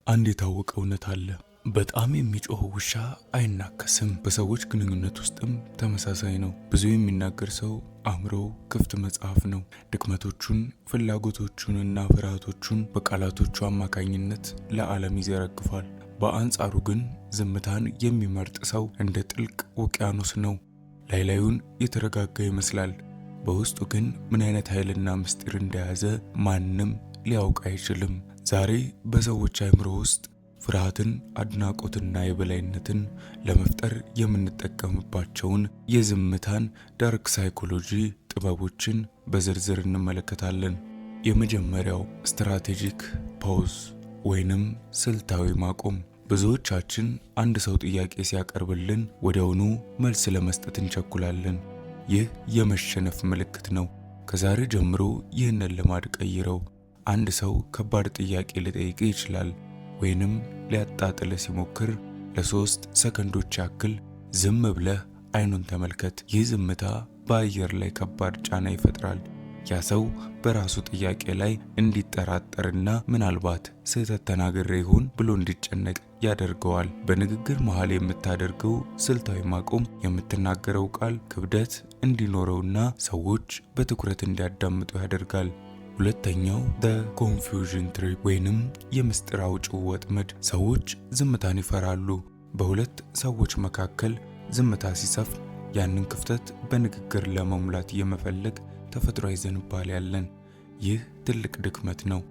አንድ የታወቀ እውነት አለ። በጣም የሚጮህ ውሻ አይናከስም። በሰዎች ግንኙነት ውስጥም ተመሳሳይ ነው። ብዙ የሚናገር ሰው አእምሮው ክፍት መጽሐፍ ነው። ድክመቶቹን፣ ፍላጎቶቹንና ፍርሃቶቹን በቃላቶቹ አማካኝነት ለዓለም ይዘረግፋል። በአንጻሩ ግን ዝምታን የሚመርጥ ሰው እንደ ጥልቅ ውቅያኖስ ነው። ላዩን የተረጋጋ ይመስላል። በውስጡ ግን ምን አይነት ኃይልና ምስጢር እንደያዘ ማንም ሊያውቅ አይችልም። ዛሬ በሰዎች አእምሮ ውስጥ ፍርሃትን፣ አድናቆትና የበላይነትን ለመፍጠር የምንጠቀምባቸውን የዝምታን ዳርክ ሳይኮሎጂ ጥበቦችን በዝርዝር እንመለከታለን። የመጀመሪያው ስትራቴጂክ ፖዝ ወይንም ስልታዊ ማቆም። ብዙዎቻችን አንድ ሰው ጥያቄ ሲያቀርብልን ወዲያውኑ መልስ ለመስጠት እንቸኩላለን። ይህ የመሸነፍ ምልክት ነው። ከዛሬ ጀምሮ ይህንን ልማድ ቀይረው። አንድ ሰው ከባድ ጥያቄ ሊጠይቅ ይችላል ወይንም ሊያጣጥል ሲሞክር ለ3 ሰከንዶች ያክል ዝም ብለህ አይኑን ተመልከት። ይህ ዝምታ በአየር ላይ ከባድ ጫና ይፈጥራል። ያ ሰው በራሱ ጥያቄ ላይ እንዲጠራጠርና ምናልባት ስህተት ተናግሬ ይሆን ብሎ እንዲጨነቅ ያደርገዋል። በንግግር መሃል የምታደርገው ስልታዊ ማቆም የምትናገረው ቃል ክብደት እንዲኖረውና ሰዎች በትኩረት እንዲያዳምጡ ያደርጋል። ሁለተኛው ኮንፊውዥን ትሪፕ ወይንም የምስጢር አውጪው ወጥመድ። ሰዎች ዝምታን ይፈራሉ። በሁለት ሰዎች መካከል ዝምታ ሲሰፍን ያንን ክፍተት በንግግር ለመሙላት የመፈለግ ተፈጥሯዊ ዝንባሌ ያለን። ይህ ትልቅ ድክመት ነው።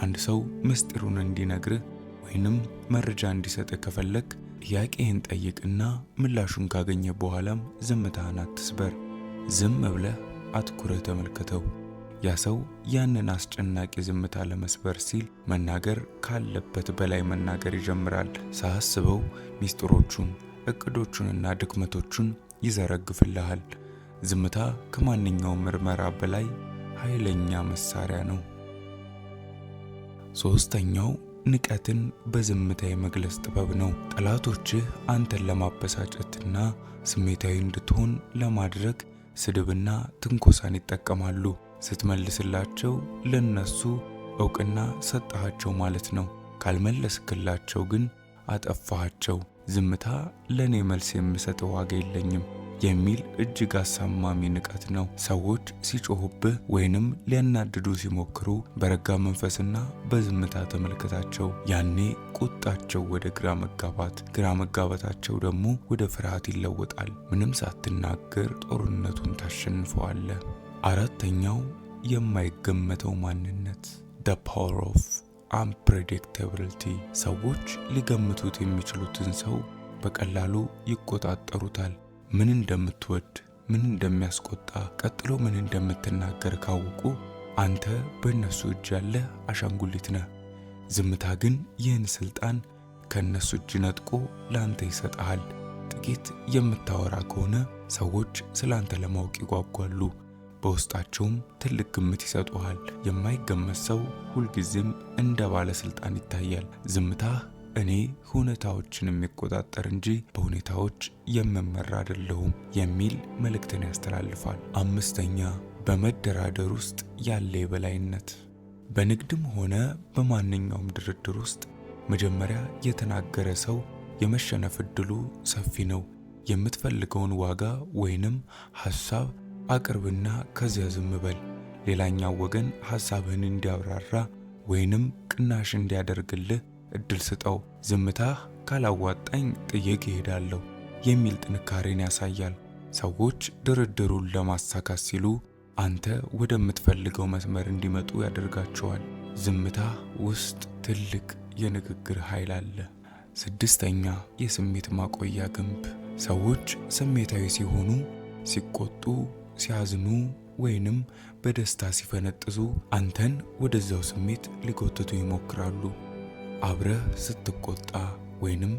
አንድ ሰው ምስጢሩን እንዲነግርህ ወይንም መረጃ እንዲሰጥህ ከፈለግ ጥያቄህን ጠይቅና ምላሹን ካገኘ በኋላም ዝምታህን አትስበር። ዝም ብለህ አትኩረህ ተመልከተው። ያ ሰው ያንን አስጨናቂ ዝምታ ለመስበር ሲል መናገር ካለበት በላይ መናገር ይጀምራል። ሳያስበው ሚስጥሮቹን፣ እቅዶቹንና ድክመቶቹን ይዘረግፍልሃል። ዝምታ ከማንኛውም ምርመራ በላይ ኃይለኛ መሳሪያ ነው። ሶስተኛው ንቀትን በዝምታ የመግለጽ ጥበብ ነው። ጠላቶችህ አንተን ለማበሳጨትና ስሜታዊ እንድትሆን ለማድረግ ስድብና ትንኮሳን ይጠቀማሉ። ስትመልስላቸው ለነሱ ዕውቅና ሰጣቸው ማለት ነው። ካልመለስክላቸው ግን አጠፋቸው። ዝምታ ለኔ መልስ የምሰጠው ዋጋ የለኝም የሚል እጅግ አሳማሚ ንቀት ነው። ሰዎች ሲጮሁብህ ወይንም ሊያናድዱ ሲሞክሩ በረጋ መንፈስና በዝምታ ተመልከታቸው። ያኔ ቁጣቸው ወደ ግራ መጋባታቸው ደግሞ ወደ ፍርሃት ይለወጣል። ምንም ሳትናገር ጦርነቱን ታሸንፈዋለህ። አራተኛው የማይገመተው ማንነት the power of unpredictability። ሰዎች ሊገምቱት የሚችሉትን ሰው በቀላሉ ይቆጣጠሩታል። ምን እንደምትወድ፣ ምን እንደሚያስቆጣ፣ ቀጥሎ ምን እንደምትናገር ካወቁ አንተ በእነሱ እጅ ያለ አሻንጉሊት ነህ። ዝምታ ግን ይህን ስልጣን ከእነሱ እጅ ነጥቆ ለአንተ ይሰጥሃል። ጥቂት የምታወራ ከሆነ ሰዎች ስለ አንተ ለማወቅ ይጓጓሉ። በውስጣቸውም ትልቅ ግምት ይሰጡሃል። የማይገመት ሰው ሁልጊዜም እንደ ባለስልጣን ይታያል። ዝምታህ እኔ ሁኔታዎችን የሚቆጣጠር እንጂ በሁኔታዎች የምመራ አይደለሁም የሚል መልእክትን ያስተላልፋል። አምስተኛ በመደራደር ውስጥ ያለ የበላይነት። በንግድም ሆነ በማንኛውም ድርድር ውስጥ መጀመሪያ የተናገረ ሰው የመሸነፍ ዕድሉ ሰፊ ነው። የምትፈልገውን ዋጋ ወይንም ሐሳብ አቅርብና ከዚያ ዝም በል። ሌላኛው ወገን ሐሳብህን እንዲያብራራ ወይንም ቅናሽ እንዲያደርግልህ እድል ስጠው። ዝምታህ ካላዋጣኝ ጥዬ እሄዳለሁ የሚል ጥንካሬን ያሳያል። ሰዎች ድርድሩን ለማሳካት ሲሉ አንተ ወደምትፈልገው መስመር እንዲመጡ ያደርጋቸዋል። ዝምታህ ውስጥ ትልቅ የንግግር ኃይል አለ። ስድስተኛ የስሜት ማቆያ ግንብ። ሰዎች ስሜታዊ ሲሆኑ፣ ሲቆጡ፣ ሲያዝኑ ወይንም በደስታ ሲፈነጥዙ አንተን ወደዛው ስሜት ሊጎትቱ ይሞክራሉ። አብረህ ስትቆጣ ወይንም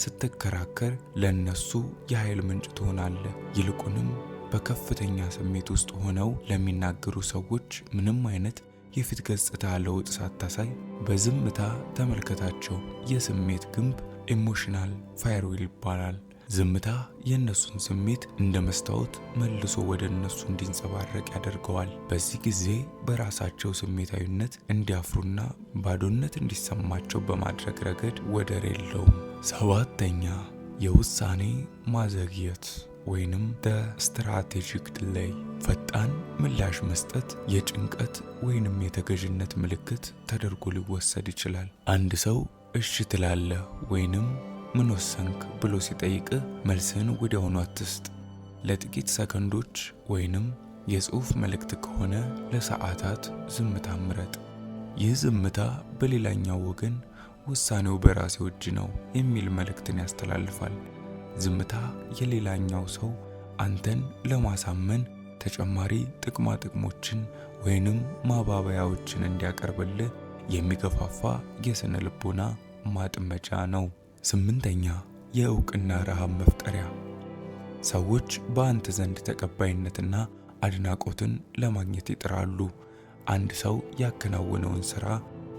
ስትከራከር ለነሱ የኃይል ምንጭ ትሆናለህ። ይልቁንም በከፍተኛ ስሜት ውስጥ ሆነው ለሚናገሩ ሰዎች ምንም አይነት የፊት ገጽታ ለውጥ ሳታሳይ በዝምታ ተመልከታቸው። የስሜት ግንብ ኢሞሽናል ፋየርዌል ይባላል። ዝምታ የእነሱን ስሜት እንደ መስታወት መልሶ ወደ እነሱ እንዲንጸባረቅ ያደርገዋል። በዚህ ጊዜ በራሳቸው ስሜታዊነት እንዲያፍሩና ባዶነት እንዲሰማቸው በማድረግ ረገድ ወደር የለውም። 7ኛ የውሳኔ ማዘግየት ወይንም ስትራቴጂክ ዲሌይ። ፈጣን ምላሽ መስጠት የጭንቀት ወይንም የተገዥነት ምልክት ተደርጎ ሊወሰድ ይችላል። አንድ ሰው እሺ ትላለህ ወይንም ምን ወሰንክ ብሎ ሲጠይቅህ መልስህን ወዲያውኑ አትስጥ። ለጥቂት ሰከንዶች ወይንም የጽሑፍ መልእክት ከሆነ ለሰዓታት ዝምታ ምረጥ። ይህ ዝምታ በሌላኛው ወገን ውሳኔው በራሴው እጅ ነው የሚል መልእክትን ያስተላልፋል። ዝምታ የሌላኛው ሰው አንተን ለማሳመን ተጨማሪ ጥቅሞችን ወይንም ማባበያዎችን እንዲያቀርብልህ የሚገፋፋ የስነ ልቦና ማጥመጃ ነው። 8ኛ የእውቅና ረሃብ መፍጠሪያ። ሰዎች በአንተ ዘንድ ተቀባይነትና አድናቆትን ለማግኘት ይጥራሉ። አንድ ሰው ያከናወነውን ሥራ፣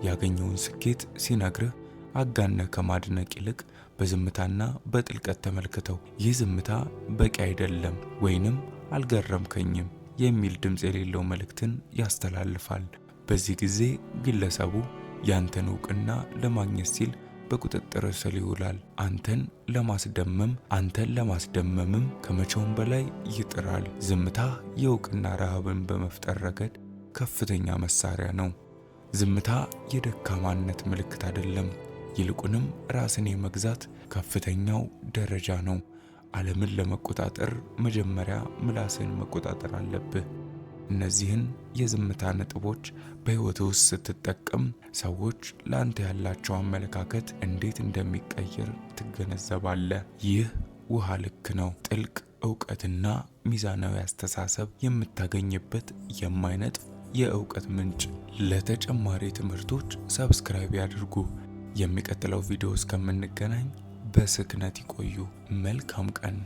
ያገኘውን ስኬት ሲነግርህ አጋነህ ከማድነቅ ይልቅ በዝምታና በጥልቀት ተመልክተው። ይህ ዝምታ በቂ አይደለም ወይንም አልገረምከኝም የሚል ድምፅ የሌለው መልእክትን ያስተላልፋል። በዚህ ጊዜ ግለሰቡ ያንተን እውቅና ለማግኘት ሲል በቁጥጥር ስር ይውላል። አንተን ለማስደመምም ከመቼውም በላይ ይጥራል። ዝምታ የእውቅና ረሃብን በመፍጠር ረገድ ከፍተኛ መሳሪያ ነው። ዝምታ የደካማነት ምልክት አይደለም፣ ይልቁንም ራስን የመግዛት ከፍተኛው ደረጃ ነው። ዓለምን ለመቆጣጠር መጀመሪያ ምላስን መቆጣጠር አለብህ። እነዚህን የዝምታ ነጥቦች በሕይወትህ ውስጥ ስትጠቀም ሰዎች ለአንተ ያላቸው አመለካከት እንዴት እንደሚቀየር ትገነዘባለህ። ይህ ውሃ ልክ ነው። ጥልቅ ዕውቀትና ሚዛናዊ አስተሳሰብ የምታገኝበት የማይነጥፍ የእውቀት ምንጭ። ለተጨማሪ ትምህርቶች ሰብስክራይብ ያድርጉ። የሚቀጥለው ቪዲዮ እስከምንገናኝ በስክነት ይቆዩ። መልካም ቀን።